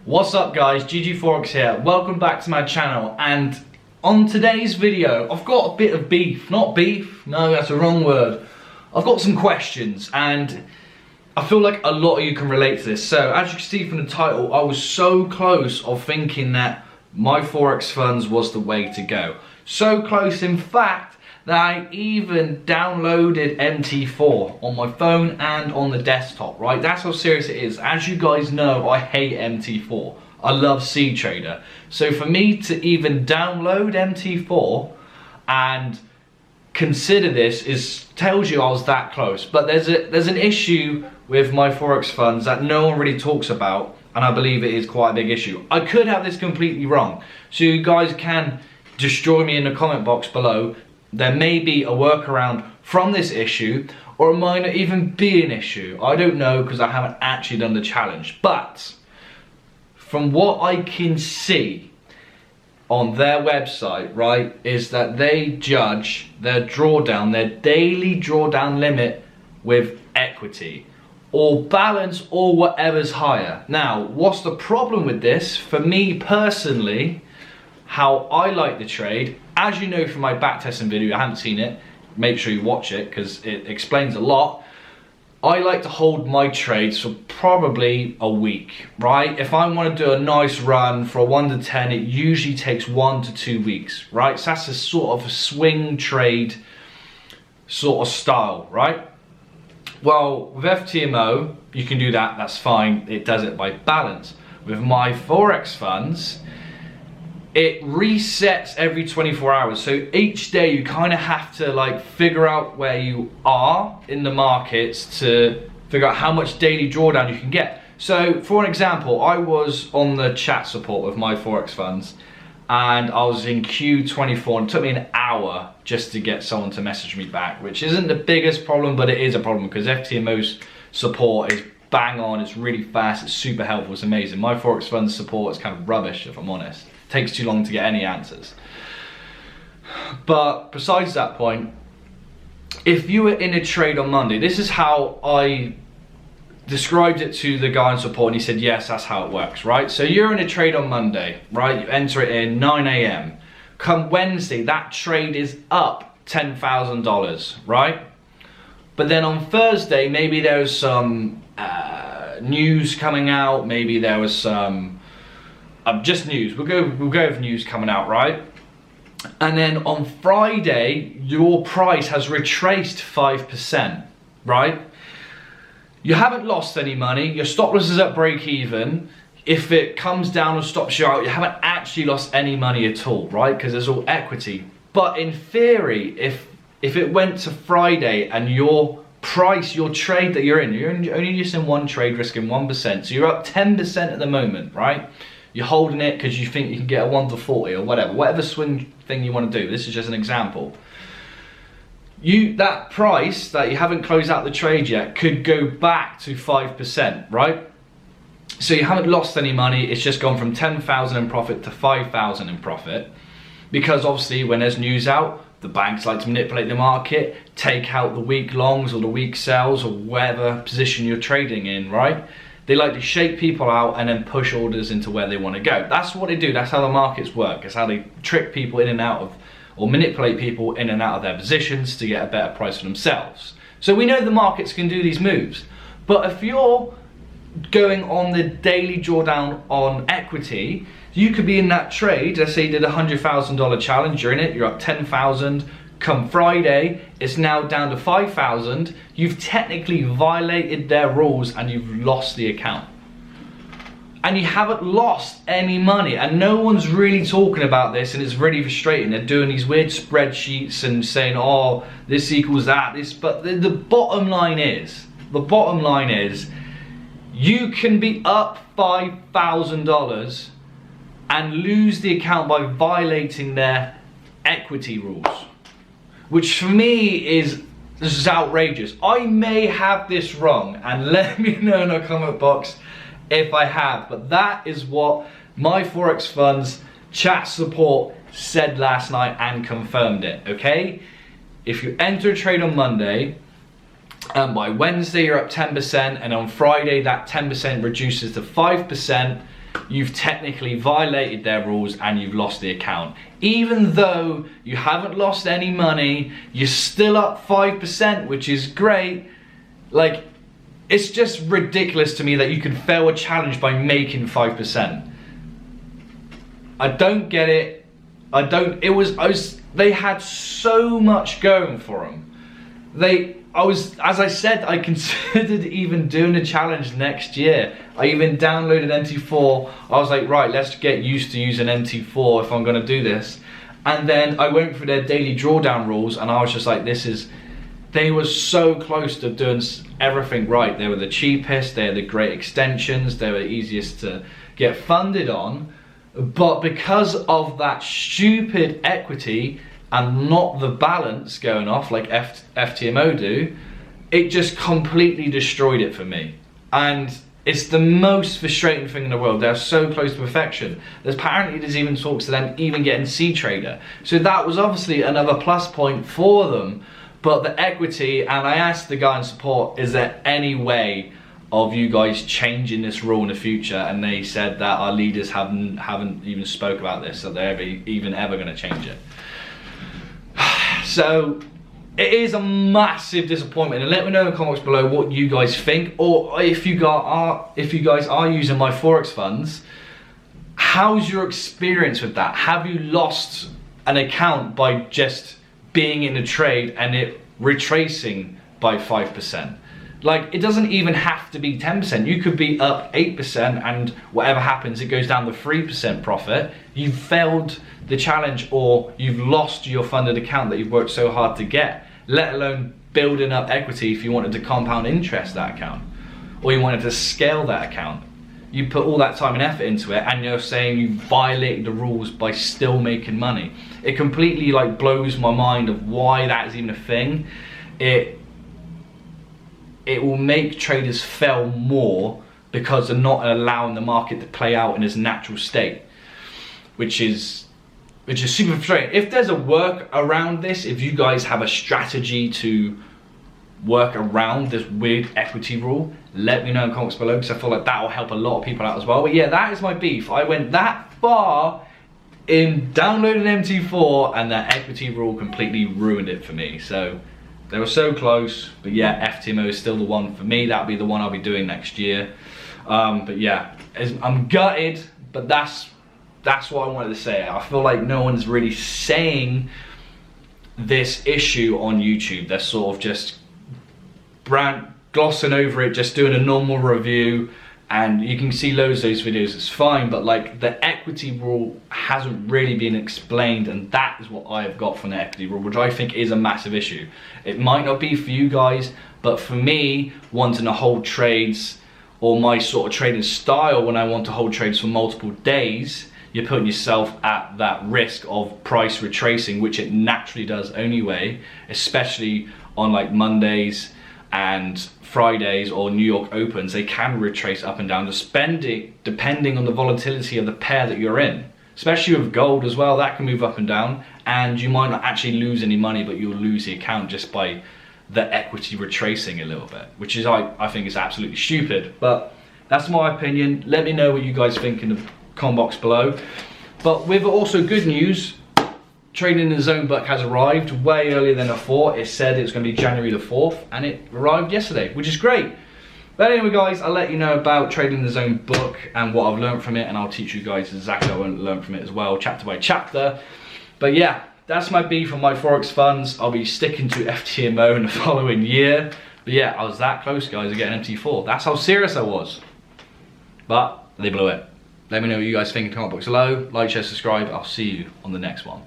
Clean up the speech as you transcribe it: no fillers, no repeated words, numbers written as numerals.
What's up guys, GGFOREX here. Welcome back to my channel, and on today's video I've got a bit of beef. Not beef, no, that's a wrong word. I've got some questions and I feel like a lot of you can relate to this. So as you can see from the title, I was so close of thinking that myforexfunds was the way to go. So close in fact that I even downloaded MT4 on my phone and on the desktop, right? That's how serious it is. As you guys know, I hate MT4. I love CTrader. So for me to even download MT4 and consider this tells you I was that close. But there's an issue with myforexfunds that no one really talks about, and I believe it is quite a big issue. I could have this completely wrong, so you guys can destroy me in the comment box below. There may be a workaround from this issue, or it might not even be an issue. I don't know because I haven't actually done the challenge. But from what I can see on their website, right, is that they judge their drawdown, their daily drawdown limit with equity or balance or whatever's higher. Now, what's the problem with this? For me personally, how I like the trade, as you know from my backtesting video, I haven't seen it, make sure you watch it because it explains a lot. I like to hold my trades for probably a week, right? If I want to do a nice run for a 1 to 10, it usually takes 1 to 2 weeks, right? So that's a sort of a swing trade sort of style, right? Well, with FTMO, you can do that, that's fine. It does it by balance. With myforexfunds, it resets every 24 hours. So each day you kind of have to like figure out where you are in the markets to figure out how much daily drawdown you can get. So for an example, I was on the chat support with myforexfunds and I was in Q24 and it took me an hour just to get someone to message me back, which isn't the biggest problem, but it is a problem because FTMO's support is bang on, it's really fast, it's super helpful, it's amazing. myforexfunds support is kind of rubbish if I'm honest. Takes too long to get any answers. But besides that point, if you were in a trade on Monday, this is how I described it to the guy in support, and he said yes, that's how it works, right? So you're in a trade on Monday, right? You enter it in 9 AM. Come Wednesday, that trade is up $10,000, right? But then on Thursday, maybe there was some news coming out, maybe there was some just news, we'll go with news coming out, right? And then on Friday, your price has retraced 5%, right? You haven't lost any money, your stop loss is at break even. If it comes down or stops you out, you haven't actually lost any money at all, right? Because it's all equity. But in theory, if it went to Friday and your price, your trade that you're only just in one trade, risking 1%, so you're up 10% at the moment, right? You're holding it because you think you can get a 1 to 40 or whatever swing thing you want to do. This is just an example. That price that you haven't closed out the trade yet could go back to 5%, right? So you haven't lost any money, it's just gone from 10,000 in profit to 5,000 in profit. Because obviously when there's news out, the banks like to manipulate the market, take out the weak longs or the weak sells or whatever position you're trading in, right? They like to shake people out and then push orders into where they want to go. That's what they do, that's how the markets work. It's how they trick people in and out of, or manipulate people in and out of their positions to get a better price for themselves. So we know the markets can do these moves. But if you're going on the daily drawdown on equity, you could be in that trade. Let's say you did a $100,000 challenge, you're in it, you're up 10,000. Come Friday, it's now down to 5,000. You've technically violated their rules and you've lost the account. And you haven't lost any money, and no one's really talking about this, and it's really frustrating. They're doing these weird spreadsheets and saying, oh, this equals that, this, but the bottom line is, you can be up $5,000 and lose the account by violating their equity rules, which for me is outrageous. I may have this wrong, and let me know in the comment box if I have, but that is what myforexfunds chat support said last night and confirmed it, okay? If you enter a trade on Monday, and by Wednesday you're up 10%, and on Friday that 10% reduces to 5%, you've technically violated their rules and you've lost the account. Even though you haven't lost any money, you're still up 5%, which is great. Like, it's just ridiculous to me that you can fail a challenge by making 5%. I don't get it. They had so much going for them. As I said, I considered even doing a challenge next year. I even downloaded NT4. I was like, right, let's get used to using NT4 if I'm gonna do this. And then I went through their daily drawdown rules and I was just like, they were so close to doing everything right. They were the cheapest, they had the great extensions, they were the easiest to get funded on. But because of that stupid equity and not the balance going off like FTMO do, it just completely destroyed it for me. And it's the most frustrating thing in the world. They're so close to perfection. There's even talks to them even getting C-Trader. So that was obviously another plus point for them. But the equity, and I asked the guy in support, is there any way of you guys changing this rule in the future? And they said that our leaders haven't even spoke about this, so they're ever going to change it. So it is a massive disappointment, and let me know in the comments below what you guys think, or if you guys are using my forex funds, how's your experience with that? Have you lost an account by just being in a trade and it retracing by 5%? Like, it doesn't even have to be 10%. You could be up 8% and whatever happens, it goes down to 3% profit. You've failed the challenge, or you've lost your funded account that you've worked so hard to get, let alone building up equity if you wanted to compound interest that account, or you wanted to scale that account. You put all that time and effort into it and you're saying you violated the rules by still making money. It completely like blows my mind of why that is even a thing. It will make traders fail more because they're not allowing the market to play out in its natural state, which is super frustrating. If there's a work around this, if you guys have a strategy to work around this weird equity rule, let me know in the comments below, because I feel like that will help a lot of people out as well. But yeah, that is my beef. I went that far in downloading MT4 and that equity rule completely ruined it for me. So they were so close, but yeah, FTMO is still the one for me. That'll be the one I'll be doing next year. But yeah, I'm gutted, but that's what I wanted to say. I feel like no one's really saying this issue on YouTube. They're sort of just glossing over it, just doing a normal review, and you can see loads of those videos, it's fine, but like the equity rule hasn't really been explained, and that is what I have got from the equity rule, which I think is a massive issue. It might not be for you guys, but for me, wanting to hold trades, or my sort of trading style, when I want to hold trades for multiple days, you're putting yourself at that risk of price retracing, which it naturally does anyway, especially on like Mondays and Fridays or New York opens. They can retrace up and down, depending on the volatility of the pair that you're in. Especially with gold as well, that can move up and down, and you might not actually lose any money, but you'll lose the account just by the equity retracing a little bit, which is I think is absolutely stupid. But that's my opinion. Let me know what you guys think in the comment box below. But with also good news, Trading in the Zone book has arrived way earlier than I thought. It said it was going to be January the 4th, and it arrived yesterday, which is great. But anyway guys, I'll let you know about Trading in the Zone book and what I've learned from it, and I'll teach you guys exactly what I learned from it as well, chapter by chapter. But yeah, that's my beef on my forex funds. I'll be sticking to FTMO in the following year. But yeah, I was that close, guys, to getting MT4. That's how serious I was. But they blew it. Let me know what you guys think in the comment box below. Like, share, subscribe. I'll see you on the next one.